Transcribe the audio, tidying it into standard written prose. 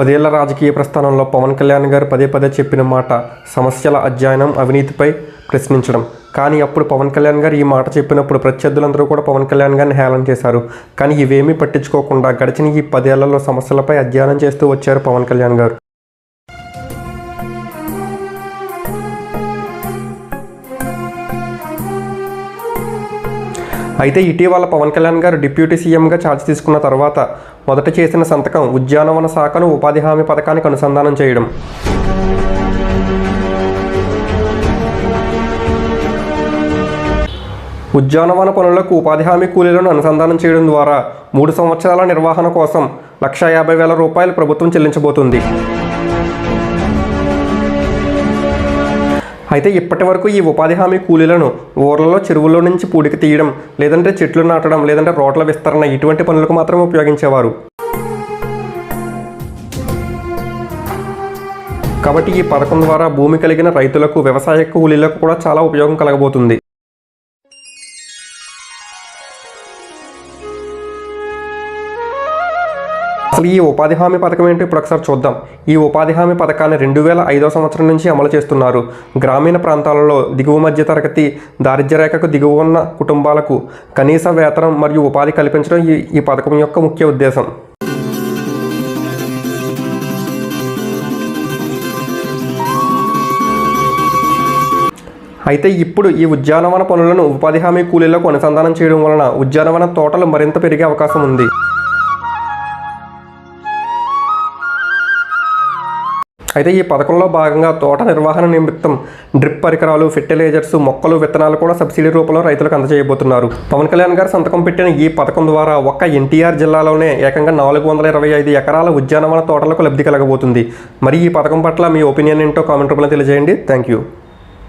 10 ఏళ్ల రాజకీయ ప్రస్థానంలో పవన్ కళ్యాణ్ గారు పదే పదే చెప్పిన మాట సమస్యల అధ్యయనం, అవినీతిపై ప్రశ్నించడం. కానీ అప్పుడు పవన్ కళ్యాణ్ గారు ఈ మాట చెప్పినప్పుడు ప్రత్యర్థులందరూ కూడా పవన్ కళ్యాణ్ గారిని హేళన చేశారు. కానీ ఇవేమీ పట్టించుకోకుండా గడిచిన ఈ 10 ఏళ్లలో సమస్యలపై అధ్యయనం చేస్తూ వచ్చారు పవన్ కళ్యాణ్ గారు. అయితే ఇటీవల పవన్ కళ్యాణ్ గారు డిప్యూటీ సీఎంగా ఛార్జ్ తీసుకున్న తర్వాత మొదట చేసిన సంతకం ఉద్యానవన శాఖను ఉపాధి హామీ పథకానికి అనుసంధానం చేయడం. ఉద్యానవన పనులకు ఉపాధి హామీ కూలీలను అనుసంధానం చేయడం ద్వారా 3 సంవత్సరాల నిర్వహణ కోసం 1,50,000 రూపాయలు ప్రభుత్వం చెల్లించబోతుంది. అయితే ఇప్పటి వరకు ఈ ఉపాధి హామీ కూలీలను ఊర్లలో చెరువుల్లో నుంచి పూడికి తీయడం, లేదంటే చెట్లు నాటడం, లేదంటే రోడ్ల విస్తరణ ఇటువంటి పనులకు మాత్రమే ఉపయోగించేవారు. కాబట్టి ఈ పథకం ద్వారా భూమి కలిగిన రైతులకు, వ్యవసాయ కూలీలకు కూడా చాలా ఉపయోగం కలగబోతుంది. అసలు ఈ ఉపాధి హామీ పథకం ఏంటో ఇప్పుడు ఒకసారి చూద్దాం. ఈ ఉపాధి హామీ పథకాన్ని 2005వ సంవత్సరం నుంచి అమలు చేస్తున్నారు. గ్రామీణ ప్రాంతాలలో దిగువ మధ్య తరగతి, దారిద్ర్య రేఖకు దిగువ ఉన్న కుటుంబాలకు కనీస వేతనం మరియు ఉపాధి కల్పించడం ఈ పథకం యొక్క ముఖ్య ఉద్దేశం. అయితే ఇప్పుడు ఈ ఉద్యానవన పనులను ఉపాధి హామీ కూలీలకు అనుసంధానం చేయడం వలన ఉద్యానవన తోటలు మరింత పెరిగే అవకాశం ఉంది. అయితే ఈ పథకంలో భాగంగా తోట నిర్వహణ నిమిత్తం డ్రిప్ పరికరాలు, ఫెర్టిలైజర్స్, మొక్కలు, విత్తనాలు కూడా సబ్సిడీ రూపంలో రైతులకు అందజేయబోతున్నారు. పవన్ కళ్యాణ్ గారు సంతకం పెట్టిన ఈ పథకం ద్వారా ఒక్క ఎన్టీఆర్ జిల్లాలోనే ఏకంగా 425 ఎకరాల ఉద్యానవన తోటలకు లబ్ధి కలగబోతుంది. మరి ఈ పథకం పట్ల మీ ఒపీనియన్ ఏంటో కామెంట్ రూపంలో తెలియజేయండి. Thank you.